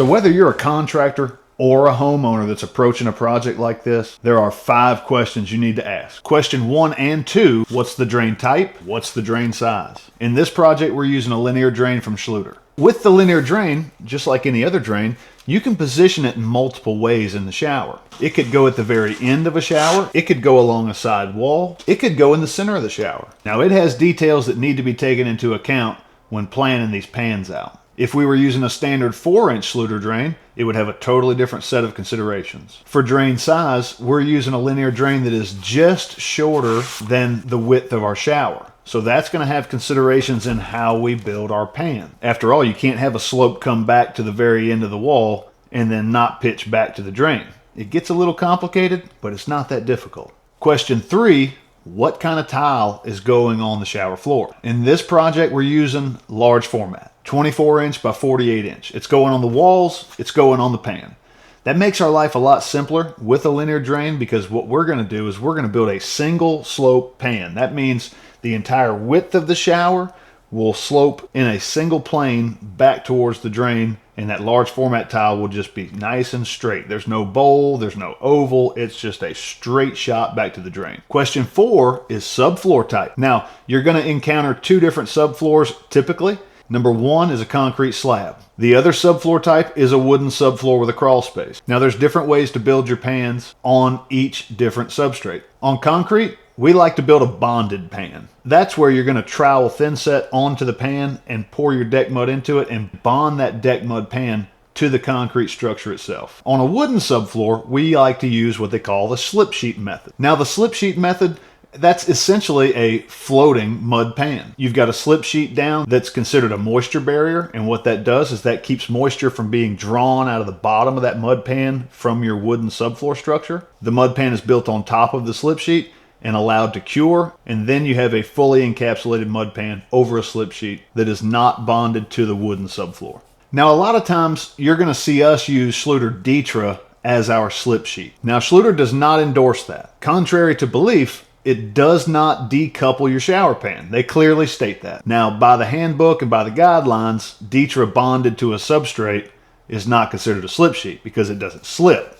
So whether you're a contractor or a homeowner that's approaching a project like this, there are 5 questions you need to ask. Question 1 and 2, what's the drain type? What's the drain size? In this project, we're using a linear drain from Schluter. With the linear drain, just like any other drain, you can position it in multiple ways in the shower. It could go at the very end of a shower. It could go along a side wall. It could go in the center of the shower. Now, it has details that need to be taken into account when planning these pans out. If we were using a standard 4-inch Schluter drain, it would have a totally different set of considerations. For drain size, we're using a linear drain that is just shorter than the width of our shower. So that's going to have considerations in how we build our pan. After all, you can't have a slope come back to the very end of the wall and then not pitch back to the drain. It gets a little complicated, but it's not that difficult. Question 3, what kind of tile is going on the shower floor? In this project, we're using large format, 24-inch by 48-inch. It's going on the walls, it's going on the pan. That makes our life a lot simpler with a linear drain, because what we're going to do is we're going to build a single slope pan. That means the entire width of the shower will slope in a single plane back towards the drain, and that large format tile will just be nice and straight. There's no bowl, there's no oval, it's just a straight shot back to the drain. Question 4 is subfloor type. Now, you're going to encounter 2 different subfloors typically. Number 1 is a concrete slab. The other subfloor type is a wooden subfloor with a crawl space. Now, there's different ways to build your pans on each different substrate. On concrete, we like to build a bonded pan. That's where you're going to trowel thin set onto the pan and pour your deck mud into it and bond that deck mud pan to the concrete structure itself. On a wooden subfloor, we like to use what they call the slip sheet method. Now, the slip sheet method, that's essentially a floating mud pan. You've got a slip sheet down that's considered a moisture barrier, and what that does is that keeps moisture from being drawn out of the bottom of that mud pan from your wooden subfloor structure. The mud pan is built on top of the slip sheet and allowed to cure, and then you have a fully encapsulated mud pan over a slip sheet that is not bonded to the wooden subfloor. Now, a lot of times you're going to see us use Schluter Ditra as our slip sheet. Now, Schluter does not endorse that. Contrary to belief, it does not decouple your shower pan. They clearly state that. Now, by the handbook and by the guidelines, Ditra bonded to a substrate is not considered a slip sheet because it doesn't slip,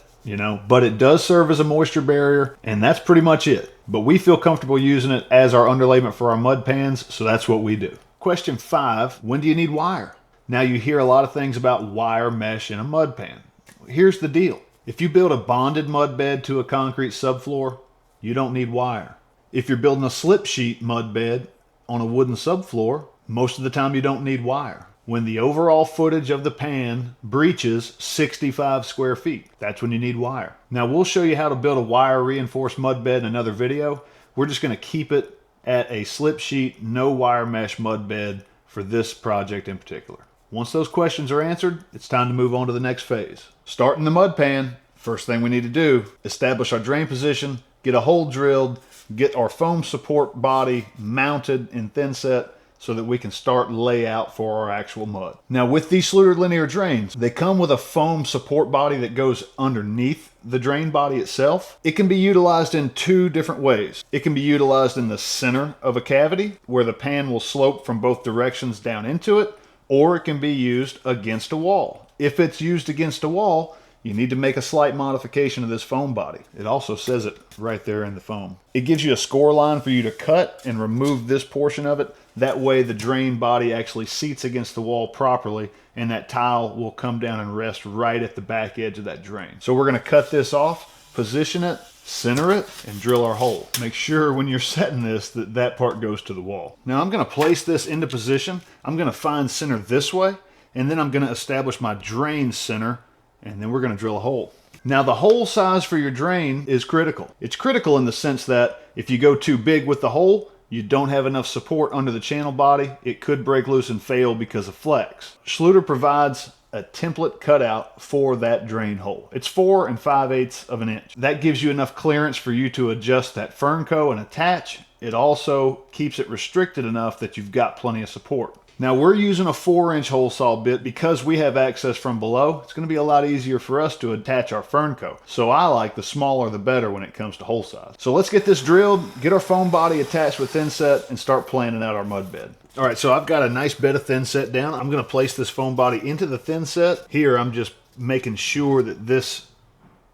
but it does serve as a moisture barrier, and that's pretty much it. But we feel comfortable using it as our underlayment for our mud pans, so that's what we do. Question 5, when do you need wire? Now, you hear a lot of things about wire mesh in a mud pan. Here's the deal. If you build a bonded mud bed to a concrete subfloor, you don't need wire. If you're building a slip sheet mud bed on a wooden subfloor, most of the time you don't need wire. When the overall footage of the pan breaches 65 square feet, that's when you need wire. Now, we'll show you how to build a wire reinforced mud bed in another video. We're just going to keep it at a slip sheet, no wire mesh mud bed for this project in particular. Once those questions are answered, it's time to move on to the next phase. Starting the mud pan, first thing we need to do, establish our drain position, get a hole drilled, get our foam support body mounted in thin set so that we can start layout for our actual mud. Now, with these Schluter linear drains, they come with a foam support body that goes underneath the drain body itself. It can be utilized in 2 different ways. It can be utilized in the center of a cavity where the pan will slope from both directions down into it, or it can be used against a wall. If it's used against a wall, you need to make a slight modification of this foam body. It also says it right there in the foam. It gives you a score line for you to cut and remove this portion of it. That way the drain body actually seats against the wall properly, and that tile will come down and rest right at the back edge of that drain. So we're going to cut this off, position it, center it, and drill our hole. Make sure when you're setting this that part goes to the wall. Now, I'm going to place this into position. I'm going to find center this way, and then I'm going to establish my drain center, and then we're going to drill a hole. Now, the hole size for your drain is critical. It's critical in the sense that if you go too big with the hole, you don't have enough support under the channel body. It could break loose and fail because of flex. Schluter provides a template cutout for that drain hole. It's 4 5/8 of an inch. That gives you enough clearance for you to adjust that fernco and attach. It also keeps it restricted enough that you've got plenty of support. Now we're using a 4-inch hole saw bit because we have access from below. It's going to be a lot easier for us to attach our Fernco. So I like the smaller the better when it comes to hole size. So let's get this drilled, get our foam body attached with thinset, and start planning out our mud bed. All right, so I've got a nice bed of thinset down. I'm going to place this foam body into the thinset. Here I'm just making sure that this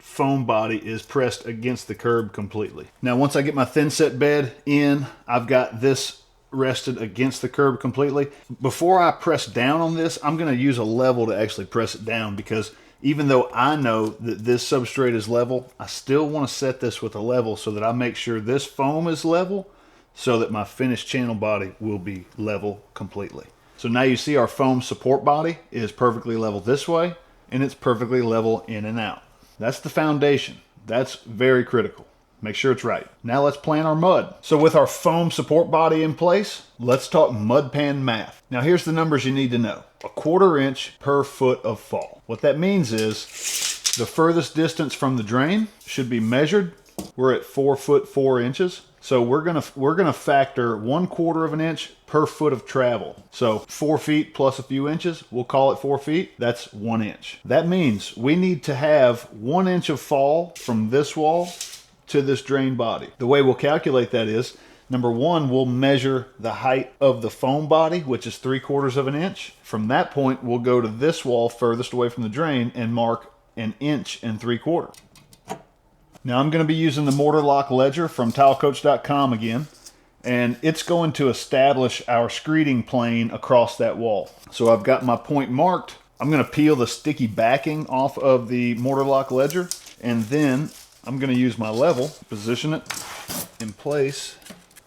foam body is pressed against the curb completely. Now once I get my thinset bed in, I've got this rested against the curb completely. Before I press down on this, I'm going to use a level to actually press it down, because even though I know that this substrate is level, I still want to set this with a level so that I make sure this foam is level so that my finished channel body will be level completely. So now you see our foam support body is perfectly level this way, and it's perfectly level in and out. That's the foundation. That's very critical. Make sure it's right. Now let's plan our mud. So with our foam support body in place, let's talk mud pan math. Now here's the numbers you need to know. 1/4 inch per foot of fall. What that means is the furthest distance from the drain should be measured. We're at 4 foot 4 inches. So we're gonna factor 1/4 of an inch per foot of travel. So 4 feet plus a few inches, we'll call it 4 feet. That's 1 inch. That means we need to have 1 inch of fall from this wall to this drain body. The way we'll calculate that is, number one, we'll measure the height of the foam body, which is 3/4 of an inch. From that point, we'll go to this wall furthest away from the drain and mark 1 3/4 inches. Now I'm going to be using the Mortar Lock Ledger from tilecoach.com again, and it's going to establish our screeding plane across that wall. So I've got my point marked. I'm going to peel the sticky backing off of the Mortar Lock Ledger, and then I'm going to use my level, position it in place.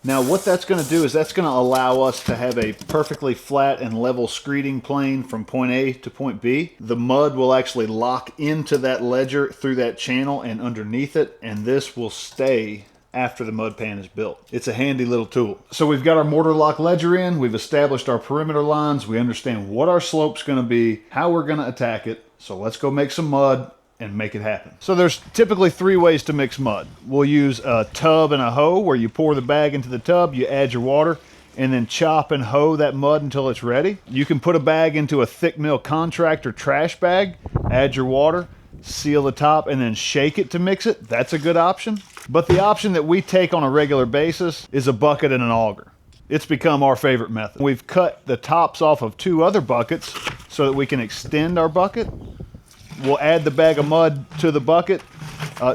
Now what that's going to do is that's going to allow us to have a perfectly flat and level screeding plane from point A to point B. The mud will actually lock into that ledger through that channel and underneath it, and this will stay after the mud pan is built. It's a handy little tool. So we've got our Mortar Lock Ledger in, we've established our perimeter lines, we understand what our slope's going to be, how we're going to attack it. So let's go make some mud and make it happen. So there's typically 3 ways to mix mud. We'll use a tub and a hoe, where you pour the bag into the tub, you add your water, and then chop and hoe that mud until it's ready. You can put a bag into a thick mill contractor trash bag, add your water, seal the top, and then shake it to mix it. That's a good option. But the option that we take on a regular basis is a bucket and an auger. It's become our favorite method. We've cut the tops off of 2 other buckets so that we can extend our bucket. We'll add the bag of mud to the bucket.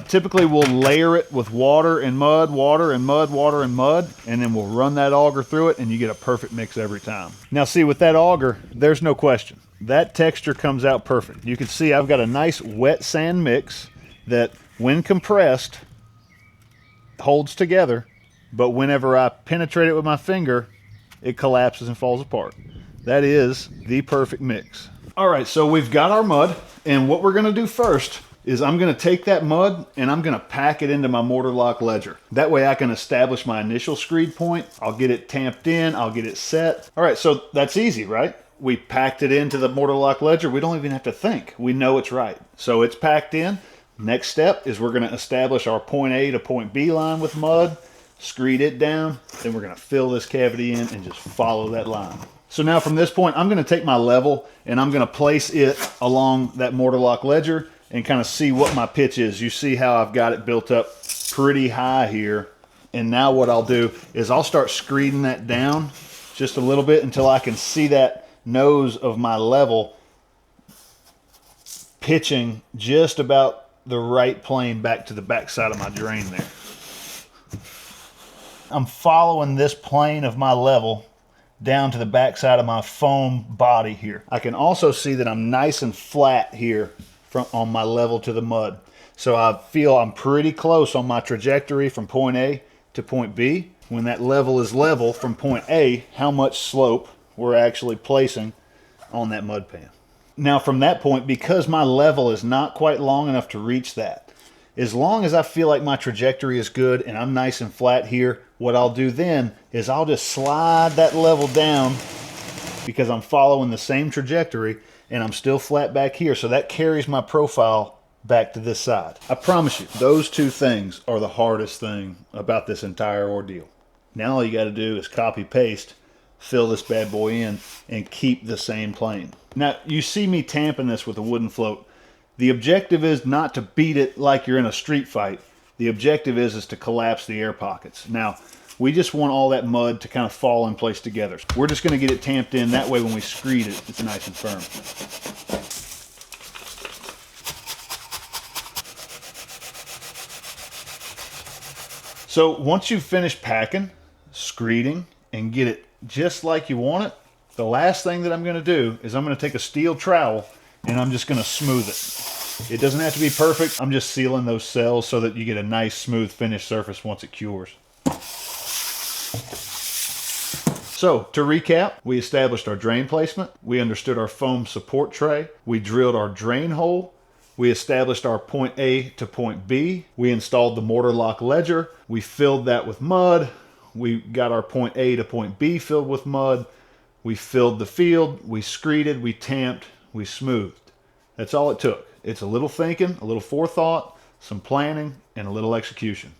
Typically we'll layer it with water and mud, water and mud, water and mud, and then we'll run that auger through it, and you get a perfect mix every time. Now see, with that auger, there's no question. That texture comes out perfect. You can see I've got a nice wet sand mix that, when compressed, holds together, but whenever I penetrate it with my finger, it collapses and falls apart. That is the perfect mix. All right, so we've got our mud, and what we're gonna do first is I'm gonna take that mud and I'm gonna pack it into my Mortar Lock Ledger. That way I can establish my initial screed point. I'll get it tamped in, I'll get it set. All right, so that's easy, right? We packed it into the Mortar Lock Ledger. We don't even have to think. We know it's right. So it's packed in. Next step is we're gonna establish our point A to point B line with mud, screed it down, then we're gonna fill this cavity in and just follow that line. So now from this point, I'm gonna take my level and I'm gonna place it along that Mortar Lock Ledger and kind of see what my pitch is. You see how I've got it built up pretty high here. And now what I'll do is I'll start screeding that down just a little bit until I can see that nose of my level pitching just about the right plane back to the back side of my drain there. I'm following this plane of my level down to the back side of my foam body here. I can also see that I'm nice and flat here on my level to the mud. So I feel I'm pretty close on my trajectory from point A to point B. When that level is level from point A, how much slope we're actually placing on that mud pan. Now from that point, because my level is not quite long enough to reach that, as long as I feel like my trajectory is good and I'm nice and flat here, what I'll do then is I'll just slide that level down because I'm following the same trajectory and I'm still flat back here. So that carries my profile back to this side. I promise you, those 2 things are the hardest thing about this entire ordeal. Now all you got to do is copy paste fill this bad boy in, and keep the same plane. Now, you see me tamping this with a wooden float. The objective is not to beat it like you're in a street fight. The objective is to collapse the air pockets. Now, we just want all that mud to kind of fall in place together. We're just going to get it tamped in. That way when we screed it, it's nice and firm. So once you've finished packing, screeding, and get it just like you want it, the last thing that I'm going to do is I'm going to take a steel trowel and I'm just going to smooth it. It doesn't have to be perfect. I'm just sealing those cells so that you get a nice smooth finished surface once it cures. So to recap, we established our drain placement, we understood our foam support tray, we drilled our drain hole, we established our point A to point B, we installed the mortar lock ledger, we filled that with mud, we got our point A to point B filled with mud, we filled the field, we screeded, we tamped, we smoothed. That's all it took. It's a little thinking, a little forethought, some planning, and a little execution.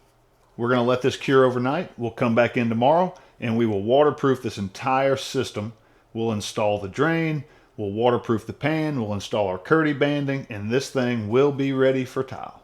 We're going to let this cure overnight. We'll come back in tomorrow and we will waterproof this entire system. We'll install the drain, we'll waterproof the pan, we'll install our Kerdi banding, and this thing will be ready for tile.